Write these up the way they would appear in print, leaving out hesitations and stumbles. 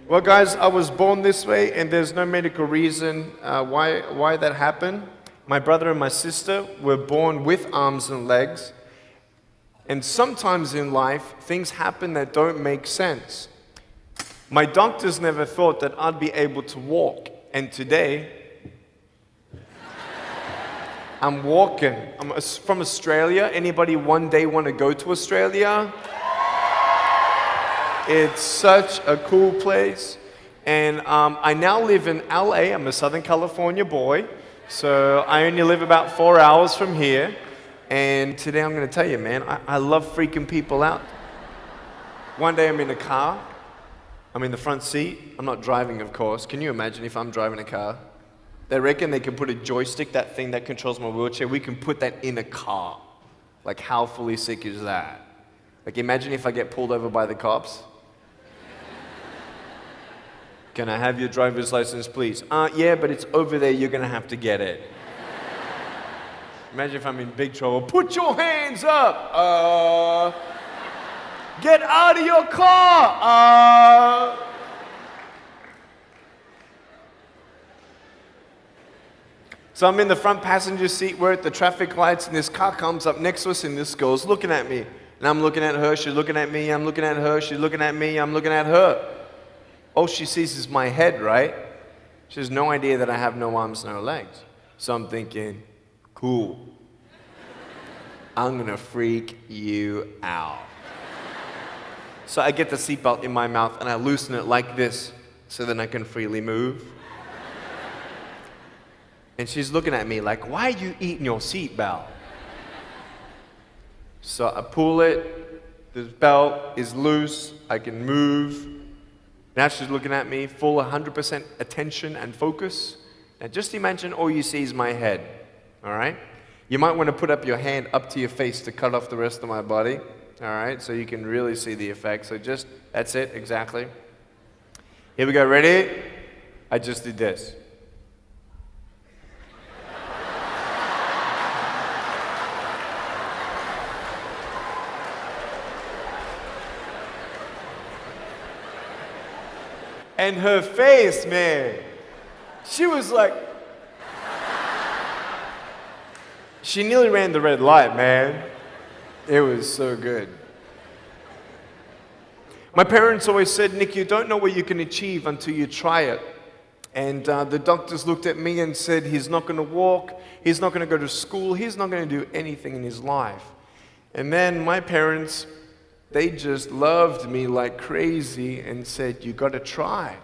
Well, guys, I was born this way, and there's no medical reason why that happened. My brother and my sister were born with arms and legs, and sometimes in life, things happen that don't make sense. My doctors never thought that I'd be able to walk, and today, I'm walking. I'm from Australia. Anybody one day want to go to Australia? It's such a cool place. And I now live in LA. I'm a Southern California boy. So I only live about 4 hours from here. And today I'm going to tell you, man, I love freaking people out. One day I'm in a car. I'm in the front seat. I'm not driving, of course. Can you imagine if I'm driving a car? They reckon they can put a joystick, that thing that controls my wheelchair, we can put that in a car. Like, how fully sick is that? Like, imagine if I get pulled over by the cops. Can I have your driver's license, please? Yeah, but it's over there, you're gonna have to get it. Imagine if I'm in big trouble. Put your hands up! Get out of your car! So I'm in the front passenger seat, we're at the traffic lights, and this car comes up next to us, and this girl's looking at me. And I'm looking at her, she's looking at me, I'm looking at her, she's looking at me, I'm looking at her. All she sees is my head, right? She has no idea that I have no arms, no legs. So I'm thinking, cool. I'm gonna freak you out. So I get the seatbelt in my mouth and I loosen it like this so then I can freely move. And she's looking at me like, why are you eating your seatbelt? So I pull it, the belt is loose, I can move. Now she's looking at me, full 100% attention and focus. Now just imagine all you see is my head, all right? You might want to put up your hand up to your face to cut off the rest of my body, all right? So you can really see the effect. So just, that's it, exactly. Here we go, ready? I just did this. And her face, man, she was like, she nearly ran the red light, man. It was so good. My parents always said, Nick, you don't know what you can achieve until you try it. And the doctors looked at me and said, he's not going to walk, he's not going to go to school, he's not going to do anything in his life. And then my parents, they just loved me like crazy and said, you got to try.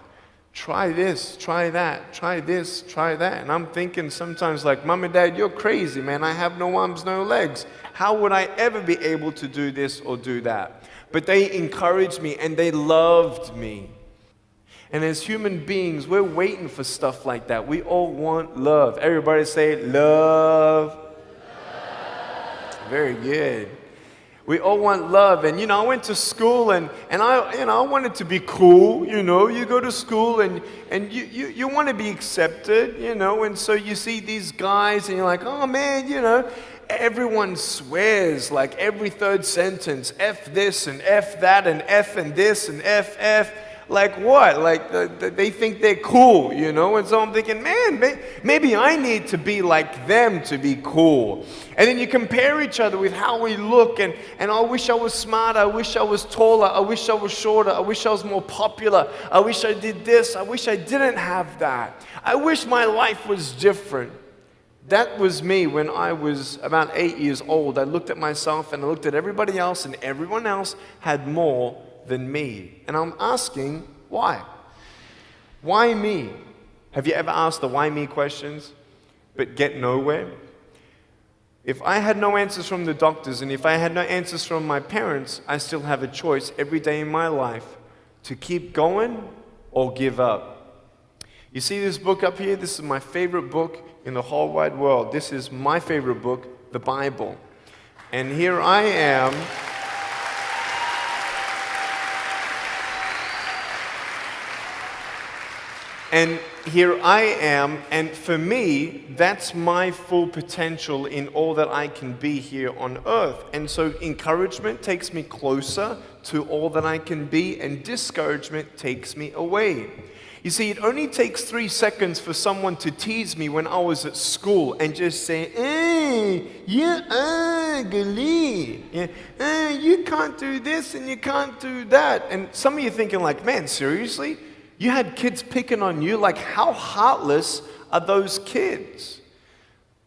Try this, try that, try this, try that. And I'm thinking sometimes like, Mom and Dad, you're crazy, man. I have no arms, no legs. How would I ever be able to do this or do that? But they encouraged me and they loved me. And as human beings, we're waiting for stuff like that. We all want love. Everybody say love. Love. Very good. We all want love. And, I went to school and I wanted to be cool, You go to school and you want to be accepted, And so you see these guys and you're like, oh, man, Everyone swears like every third sentence, F this and F that and F and this and F. Like what? Like they think they're cool, And so I'm thinking, man, maybe I need to be like them to be cool. And then you compare each other with how we look, and I wish I was smarter, I wish I was taller, I wish I was shorter, I wish I was more popular, I wish I did this, I wish I didn't have that. I wish my life was different. That was me when I was about 8 years old. I looked at myself and I looked at everybody else, and everyone else had more than me. And I'm asking, why? Why me? Have you ever asked the why me questions, but get nowhere? If I had no answers from the doctors, and if I had no answers from my parents, I still have a choice every day in my life to keep going or give up. You see this book up here? This is my favorite book in the whole wide world. This is my favorite book, the Bible. And here I am. And here I am, and for me, that's my full potential in all that I can be here on earth. And so encouragement takes me closer to all that I can be, and discouragement takes me away. You see, it only takes 3 seconds for someone to tease me when I was at school and just say, hey, you ugly. Yeah, you can't do this and you can't do that. And some of you thinking like, man, seriously? You had kids picking on you? Like, how heartless are those kids?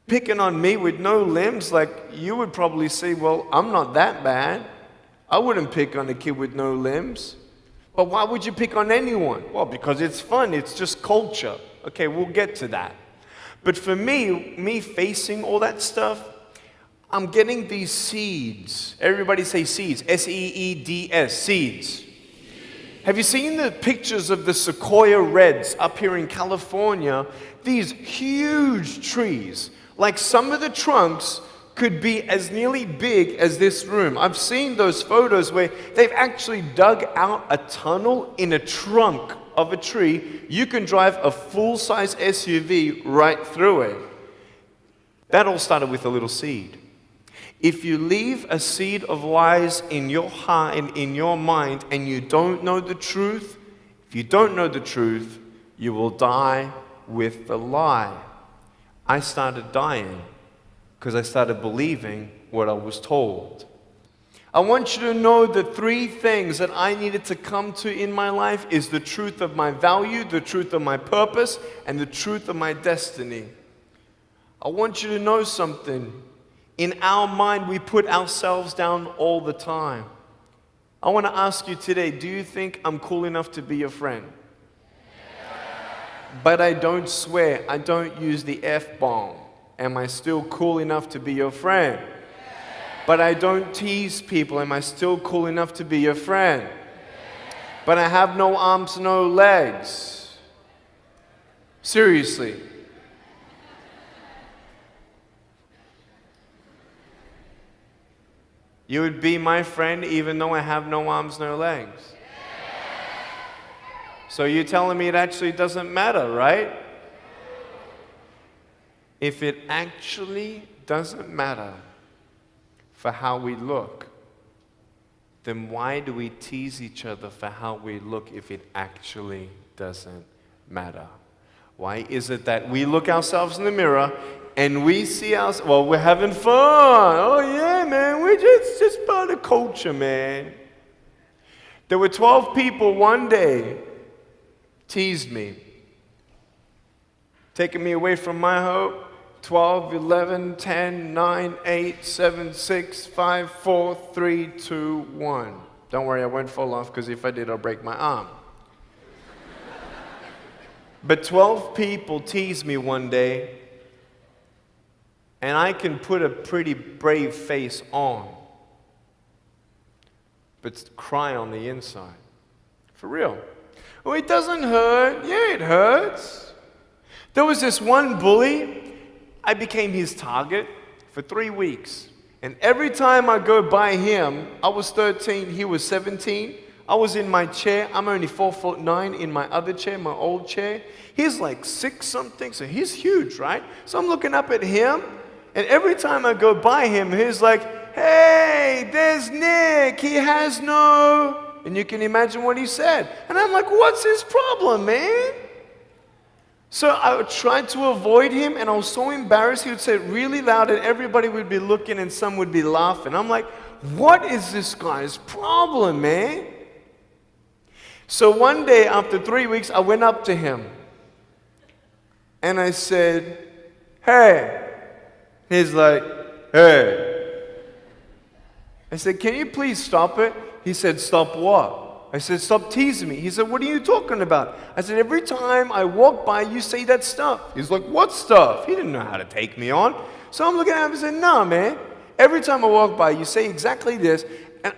Picking on me with no limbs, like, you would probably say, well, I'm not that bad. I wouldn't pick on a kid with no limbs. But why would you pick on anyone? Well, because it's fun. It's just culture. Okay, we'll get to that. But for me facing all that stuff, I'm getting these seeds. Everybody say seeds. S-E-E-D-S, seeds. Have you seen the pictures of the sequoia reds up here in California? These huge trees. Like some of the trunks could be as nearly big as this room. I've seen those photos where they've actually dug out a tunnel in a trunk of a tree. You can drive a full-size SUV right through it. That all started with a little seed. If you leave a seed of lies in your heart and in your mind and you don't know the truth, if you don't know the truth, you will die with the lie. I started dying because I started believing what I was told. I want you to know the 3 things that I needed to come to in my life is the truth of my value, the truth of my purpose, and the truth of my destiny. I want you to know something. In our mind, we put ourselves down all the time. I want to ask you today, do you think I'm cool enough to be your friend? But I don't swear, I don't use the F-bomb. Am I still cool enough to be your friend? But I don't tease people. Am I still cool enough to be your friend? But I have no arms, no legs. Seriously. You would be my friend even though I have no arms, no legs. So you're telling me it actually doesn't matter, right? If it actually doesn't matter for how we look, then why do we tease each other for how we look if it actually doesn't matter? Why is it that we look ourselves in the mirror and we see ourselves, well, we're having fun. Oh yeah, man, we're just part of culture, man. There were 12 people one day teased me, taking me away from my hope. 12, 11, 10, 9, 8, 7, 6, 5, 4, 3, 2, 1. Don't worry, I won't fall off because if I did, I'll break my arm. But 12 people teased me one day, and I can put a pretty brave face on, but cry on the inside. For real. Oh, it doesn't hurt. Yeah, it hurts. There was this one bully. I became his target for 3 weeks. And every time I go by him, I was 13, he was 17. I was in my chair. I'm only 4'9" in my other chair, my old chair. He's like 6 something, so he's huge, right? So I'm looking up at him, and every time I go by him, he's like, hey, there's Nick. He has no... And you can imagine what he said. And I'm like, what's his problem, man? So I tried to avoid him, and I was so embarrassed. He would say it really loud, and everybody would be looking, and some would be laughing. I'm like, what is this guy's problem, man? So one day, after 3 weeks, I went up to him, and I said, hey. He's like, hey. I said, can you please stop it? He said, stop what? I said, stop teasing me. He said, what are you talking about? I said, every time I walk by, you say that stuff. He's like, what stuff? He didn't know how to take me on. So I'm looking at him and saying, nah, man. Every time I walk by, you say exactly this, and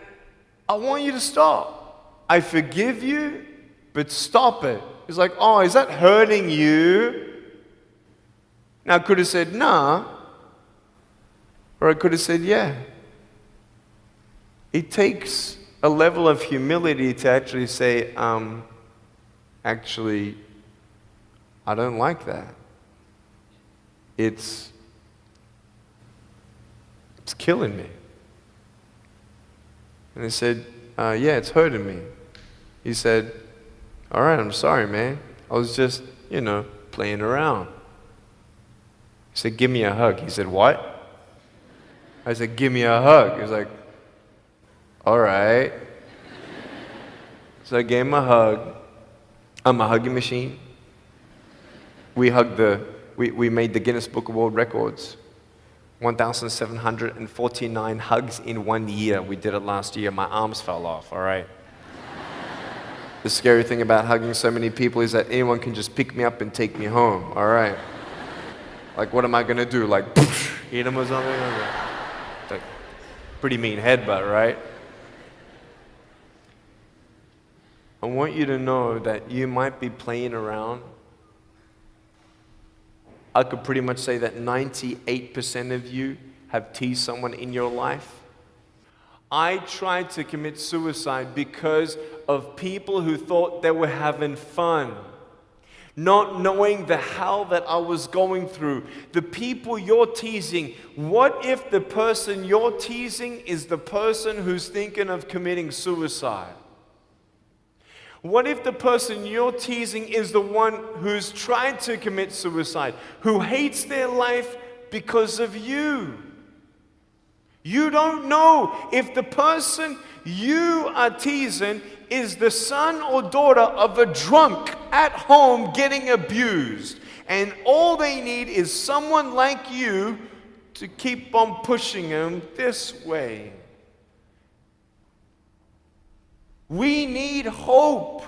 I want you to stop. I forgive you, but stop it. He's like, oh, is that hurting you? Now, I could have said, nah. Or I could have said, yeah. It takes a level of humility to actually say, actually, I don't like that. It's killing me. And I said, yeah, it's hurting me. He said, all right, I'm sorry, man. I was just, playing around. He said, give me a hug. He said, what? I said, give me a hug. He was like, all right. So I gave him a hug. I'm a hugging machine. We made the Guinness Book of World Records. 1,749 hugs in 1 year. We did it last year. My arms fell off, all right? The scary thing about hugging so many people is that anyone can just pick me up and take me home, all right? Like, what am I gonna do? Like, eat them or something? Like, pretty mean headbutt, right? I want you to know that you might be playing around. I could pretty much say that 98% of you have teased someone in your life. I tried to commit suicide because of people who thought they were having fun, not knowing the hell that I was going through. The people you're teasing, what if the person you're teasing is the person who's thinking of committing suicide? What if the person you're teasing is the one who's tried to commit suicide, who hates their life because of you? You don't know if the person you are teasing is the son or daughter of a drunk at home getting abused. And all they need is someone like you to keep on pushing them this way. We need hope.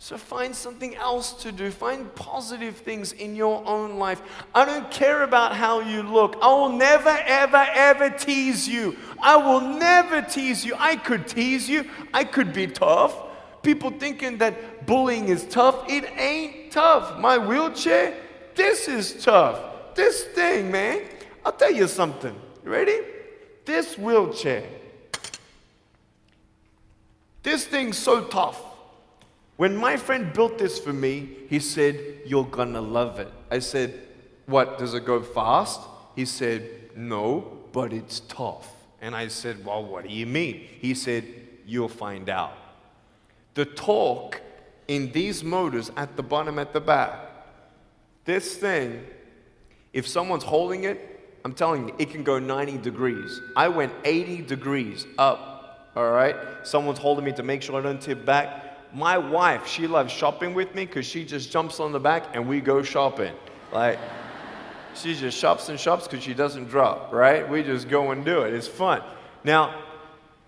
So find something else to do. Find positive things in your own life. I don't care about how you look. I will never, ever, ever tease you. I will never tease you. I could tease you. I could be tough. People thinking that bullying is tough. It ain't tough. My wheelchair, this is tough. This thing, man. I'll tell you something. You ready? This wheelchair. This thing's so tough. When my friend built this for me, he said, you're gonna love it. I said, what, does it go fast? He said, no, but it's tough. And I said, well, what do you mean? He said, you'll find out. The torque in these motors at the bottom, at the back, this thing, if someone's holding it, I'm telling you, it can go 90 degrees. I went 80 degrees up, all right? Someone's holding me to make sure I don't tip back. My wife, she loves shopping with me because she just jumps on the back and we go shopping. Like, she just shops and shops because she doesn't drop, right? We just go and do it. It's fun. Now,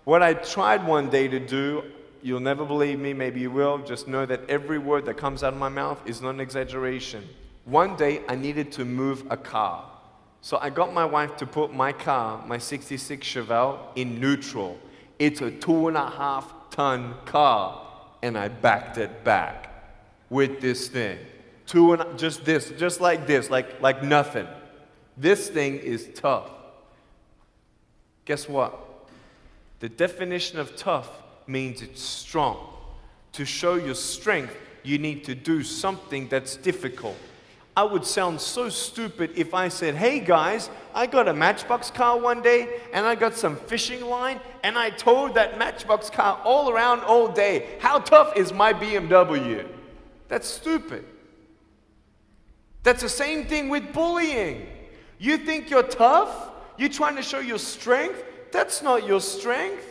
what I tried one day to do, you'll never believe me, maybe you will, just know that every word that comes out of my mouth is not an exaggeration. One day, I needed to move a car. So I got my wife to put my car, my 66 Chevelle, in neutral. It's a 2.5-ton car. And I backed it back with this thing. Just like this, like nothing. This thing is tough. Guess what? The definition of tough means it's strong. To show your strength, you need to do something that's difficult. I would sound so stupid if I said, hey guys, I got a Matchbox car one day and I got some fishing line and I towed that Matchbox car all around all day. How tough is my BMW? That's stupid. That's the same thing with bullying. You think you're tough? You're trying to show your strength? That's not your strength.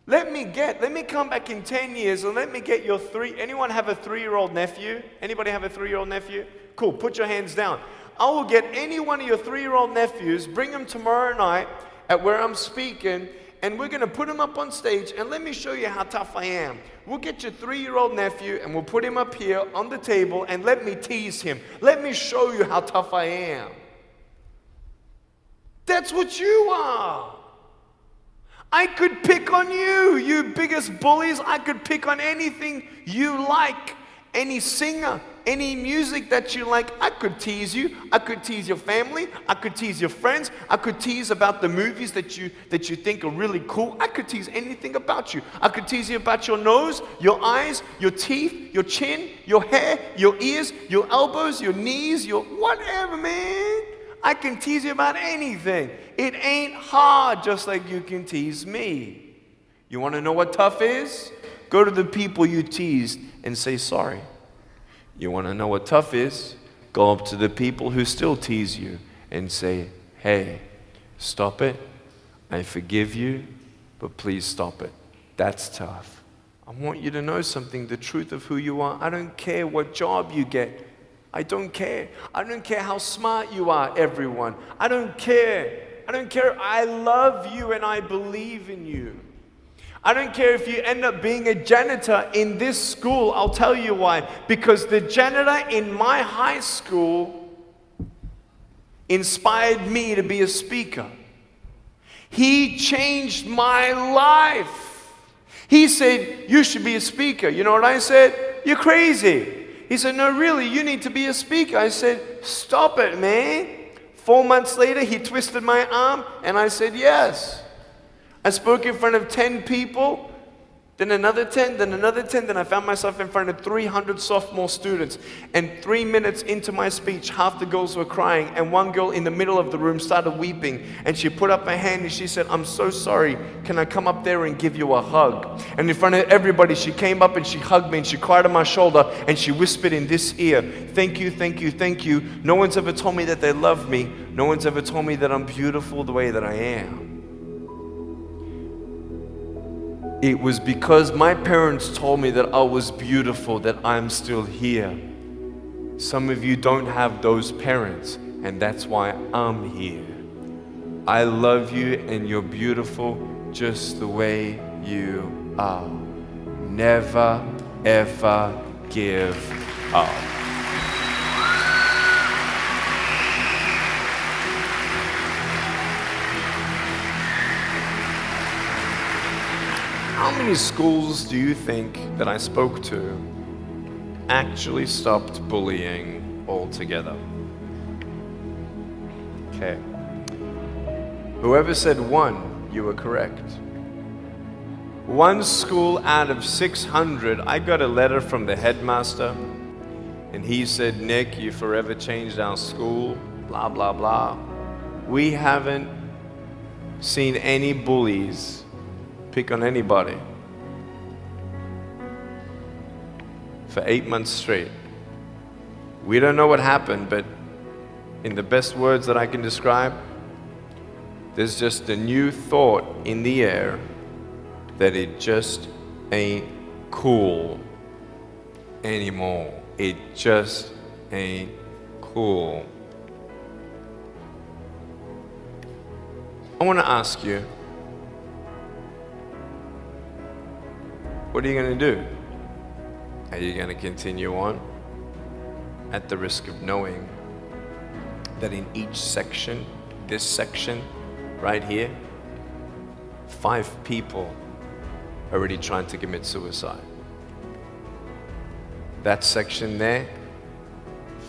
Let me come back in 10 years and let me get your anyone have a 3-year-old nephew? Anybody have a 3-year-old nephew? Cool, put your hands down. I will get any one of your 3-year-old nephews, bring them tomorrow night at where I'm speaking, and we're gonna put him up on stage and let me show you how tough I am. We'll get your 3-year-old nephew and we'll put him up here on the table and let me tease him. Let me show you how tough I am. That's what you are. I could pick on you, you biggest bullies. I could pick on anything you like. Any singer, Any music that you like, I could tease you. I could tease your family. I could tease your friends. I could tease about the movies that you think are really cool. I could tease anything about you. I could tease you about your nose, your eyes, your teeth, your chin, your hair, your ears, your elbows, your knees, your whatever, man. I can tease you about anything. It ain't hard, just like you can tease me. You want to know what tough is? Go to the people you teased and say sorry. You want to know what tough is? Go up to the people who still tease you and say, hey, stop it. I forgive you, but please stop it. That's tough. I want you to know something, the truth of who you are. I don't care what job you get. I don't care. I don't care how smart you are, everyone. I don't care. I don't care. I love you and I believe in you. I don't care if you end up being a janitor in this school. I'll tell you why. Because the janitor in my high school inspired me to be a speaker. He changed my life. He said, you should be a speaker. You know what I said? You're crazy. He said, no, really, you need to be a speaker. I said, stop it, man. 4 months later, he twisted my arm, and I said, yes. I spoke in front of 10 people, then another 10, then another 10, then I found myself in front of 300 sophomore students. And 3 minutes into my speech, half the girls were crying, and one girl in the middle of the room started weeping, and she put up her hand and she said, I'm so sorry, can I come up there and give you a hug? And in front of everybody, she came up and she hugged me and she cried on my shoulder and she whispered in this ear, thank you, thank you, thank you. No one's ever told me that they love me. No one's ever told me that I'm beautiful the way that I am. It was because my parents told me that I was beautiful that I'm still here. Some of you don't have those parents, and that's why I'm here. I love you, and you're beautiful just the way you are. Never, ever give up. How many schools do you think that I spoke to actually stopped bullying altogether? Okay. Whoever said one, you were correct. One school out of 600, I got a letter from the headmaster, and he said, Nick, you forever changed our school, blah, blah, blah. We haven't seen any bullies pick on anybody for 8 months straight. We don't know what happened, but in the best words that I can describe, there's just a new thought in the air that it just ain't cool anymore. It just ain't cool. I want to ask you, what are you going to do? Are you going to continue on at the risk of knowing that in each section, this section right here, 5 people are already trying to commit suicide? That section there,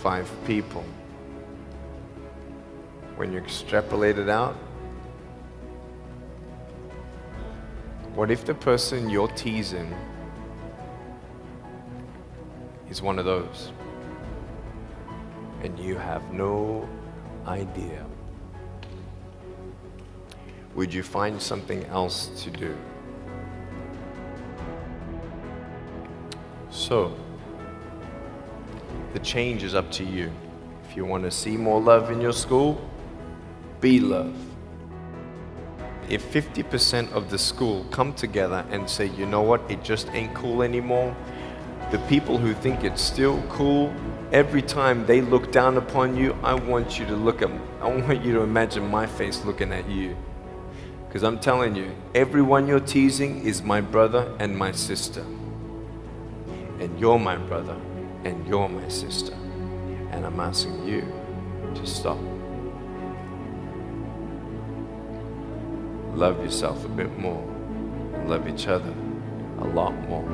5 people. When you extrapolate it out, what if the person you're teasing is one of those, and you have no idea? Would you find something else to do? So, the change is up to you. If you want to see more love in your school, be love. If 50% of the school come together and say, you know what, it just ain't cool anymore, the people who think it's still cool, every time they look down upon you, I want you to imagine my face looking at you. Because I'm telling you, everyone you're teasing is my brother and my sister. And you're my brother and you're my sister. And I'm asking you to stop. Love yourself a bit more. Love each other a lot more.